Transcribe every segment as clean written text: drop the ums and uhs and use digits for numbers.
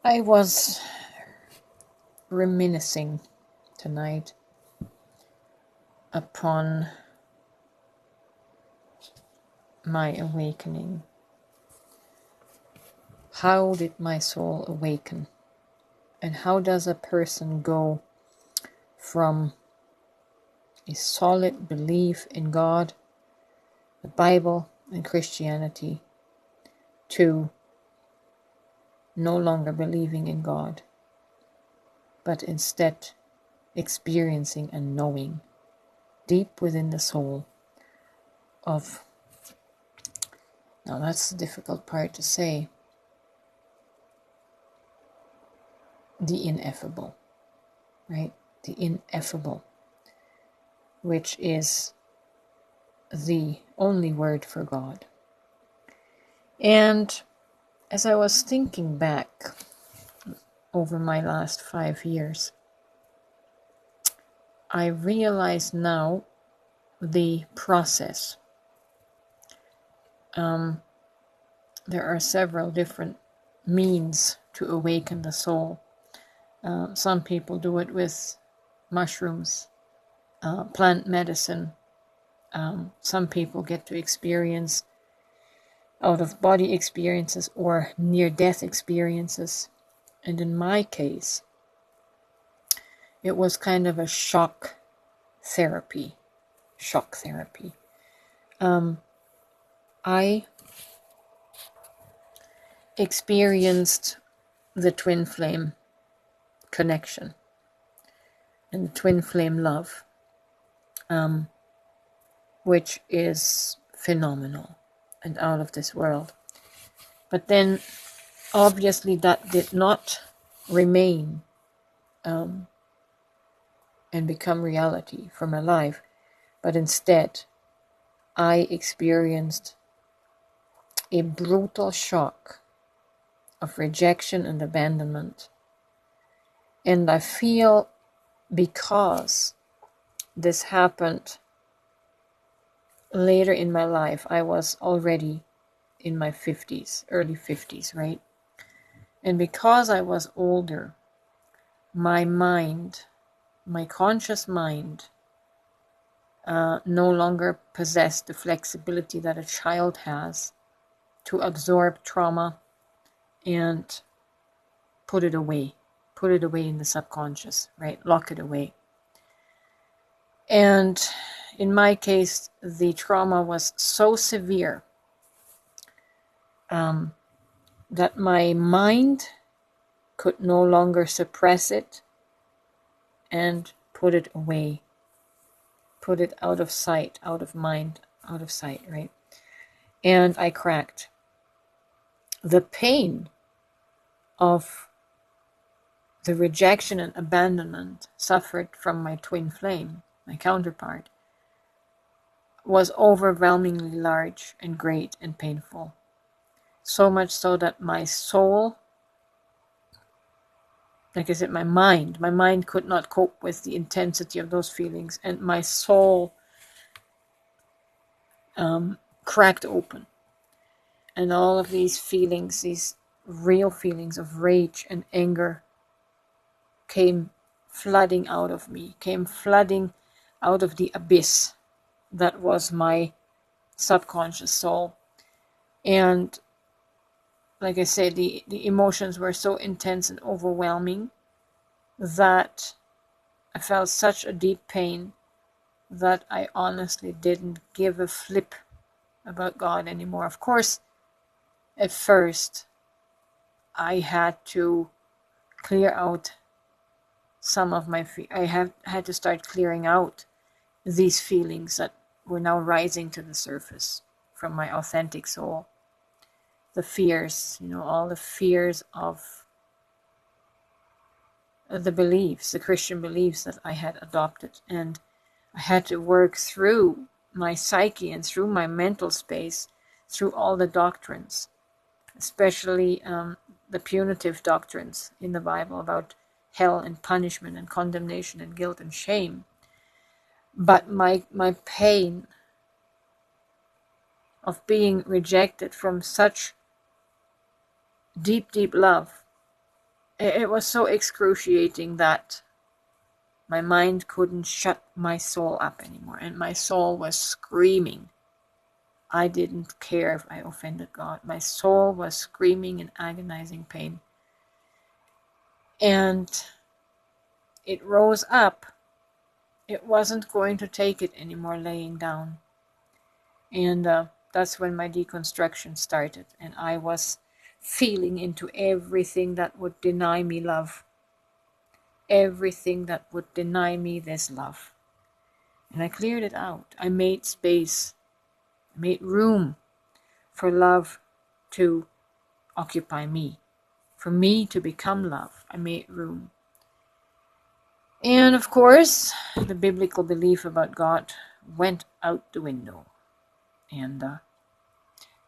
I was reminiscing tonight upon my awakening. How did my soul awaken? And how does a person go from a solid belief in God, the Bible, and Christianity to no longer believing in God, but instead experiencing and knowing deep within the soul of, now that's the difficult part to say, the ineffable, right? The ineffable, which is the only word for God. And as I was thinking back over my last 5 years, I realize now the process. There are several different means to awaken the soul. Some people do it with mushrooms, plant medicine. Some people get to experience out-of-body experiences or near-death experiences. And in my case, it was kind of a shock therapy. I experienced the twin flame connection and the twin flame love, which is phenomenal and out of this world. But then obviously that did not remain and become reality for my life, but instead I experienced a brutal shock of rejection and abandonment. And I feel because this happened later in my life, I was already in my 50s, early 50s, right? And because I was older, my mind, my conscious mind, no longer possessed the flexibility that a child has to absorb trauma and put it away in the subconscious, right? Lock it away. And in my case, the trauma was so severe that my mind could no longer suppress it and put it away, put it out of sight, out of mind, out of sight, right? And I cracked. The pain of the rejection and abandonment suffered from my twin flame, my counterpart, was overwhelmingly large and great and painful. So much so that my soul, like I said, my mind could not cope with the intensity of those feelings, and my soul cracked open. And all of these feelings, these real feelings of rage and anger, came flooding out of me, came flooding out of the abyss that was my subconscious soul. And like I said, the emotions were so intense and overwhelming that I felt such a deep pain that I honestly didn't give a flip about God anymore. Of course, at first, I had to clear out some of my I had to start clearing out these feelings that were now rising to the surface from my authentic soul. The fears, all the fears of the beliefs, the Christian beliefs that I had adopted. And I had to work through my psyche and through my mental space, through all the doctrines, especially the punitive doctrines in the Bible about hell and punishment and condemnation and guilt and shame. But my pain of being rejected from such deep, deep love it was so excruciating that my mind couldn't shut my soul up anymore, and my soul was screaming. I didn't care if I offended God. My soul was screaming in agonizing pain. And it rose up. It wasn't going to take it anymore laying down. And that's when my deconstruction started. And I was feeling into everything that would deny me love. Everything that would deny me this love. And I cleared it out. I made space. I made room for love to occupy me. For me to become love. I made room. And of course, the biblical belief about God went out the window. And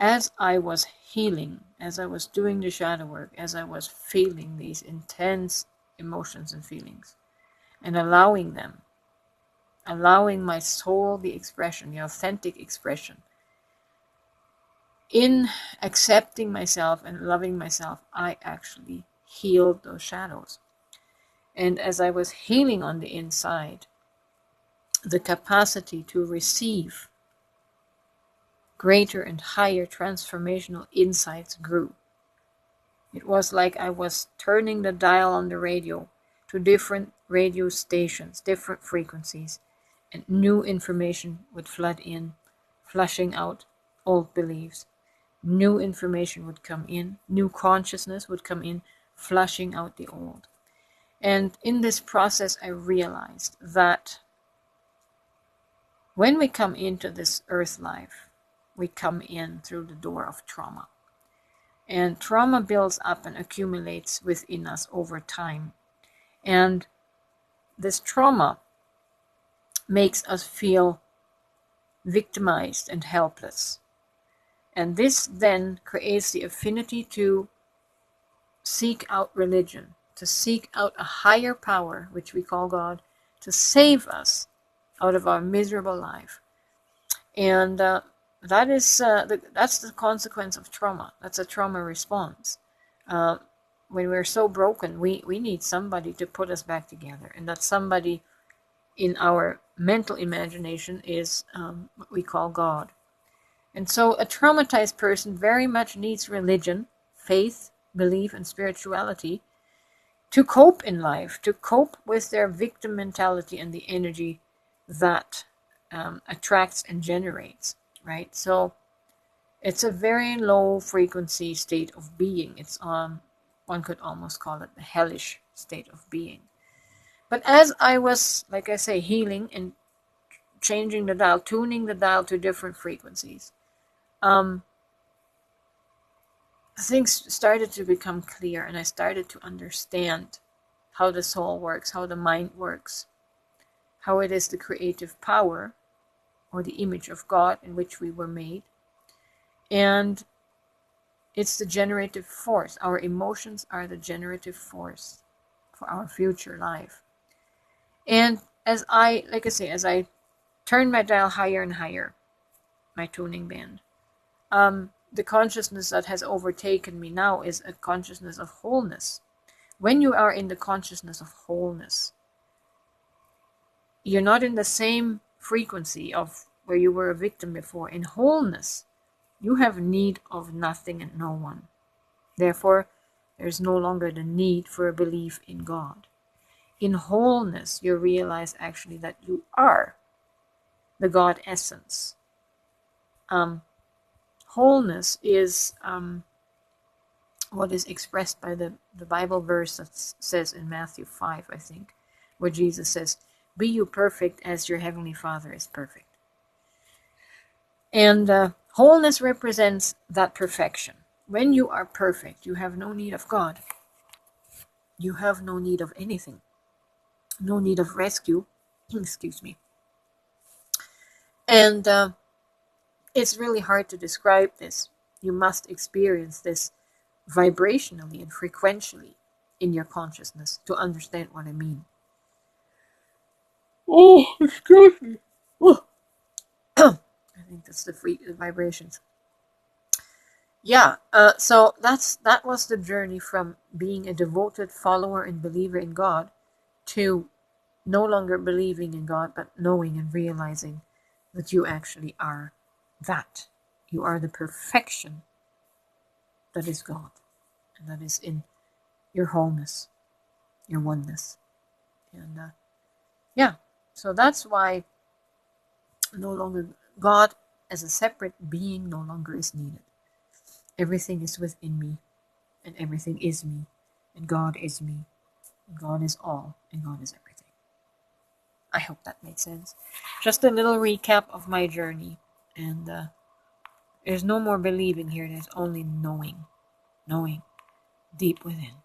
as I was healing, as I was doing the shadow work, as I was feeling these intense emotions and feelings, and allowing them, allowing my soul the expression, the authentic expression, in accepting myself and loving myself, I actually healed those shadows. And as I was healing on the inside, the capacity to receive greater and higher transformational insights grew. It was like I was turning the dial on the radio to different radio stations, different frequencies, and new information would flood in, flushing out old beliefs. New information would come in, new consciousness would come in, flushing out the old. And in this process, I realized that when we come into this earth life, we come in through the door of trauma. And trauma builds up and accumulates within us over time. And this trauma makes us feel victimized and helpless. And this then creates the affinity to seek out religion, to seek out a higher power, which we call God, to save us out of our miserable life. And that's the consequence of trauma. That's a trauma response. When we're so broken, we need somebody to put us back together. And that somebody in our mental imagination is what we call God. And so a traumatized person very much needs religion, faith, belief, and spirituality to cope in life, to cope with their victim mentality and the energy that attracts and generates, right? So it's a very low frequency state of being. It's one could almost call it the hellish state of being. But as I was, like I say, healing and changing the dial, tuning the dial to different frequencies, things started to become clear, and I started to understand how the soul works, how the mind works, how it is the creative power or the image of God in which we were made. And it's the generative force. Our emotions are the generative force for our future life. And as I turn my dial higher and higher, my tuning band, the consciousness that has overtaken me now is a consciousness of wholeness. When you are in the consciousness of wholeness, you're not in the same frequency of where you were a victim before. In wholeness, you have need of nothing and no one. Therefore, there's no longer the need for a belief in God. In wholeness, you realize actually that you are the God essence. Wholeness is what is expressed by the Bible verse that says in Matthew 5, I think, where Jesus says, "Be you perfect as your heavenly Father is perfect." And wholeness represents that perfection. When you are perfect, you have no need of God. You have no need of anything. No need of rescue. Excuse me. And it's really hard to describe this. You must experience this vibrationally and frequentially in your consciousness to understand what I mean. Oh, excuse me. Oh. I think that's the vibrations. Yeah, so that was the journey from being a devoted follower and believer in God to no longer believing in God, but knowing and realizing that you actually are that. You are the perfection that is God, and that is in your wholeness, your oneness. And yeah, so that's why no longer God as a separate being no longer is needed. Everything is within me, and everything is me, and God is me, and God is all, and God is everything. I hope that made sense. Just a little recap of my journey, and there's no more believing here. There's only knowing, knowing deep within.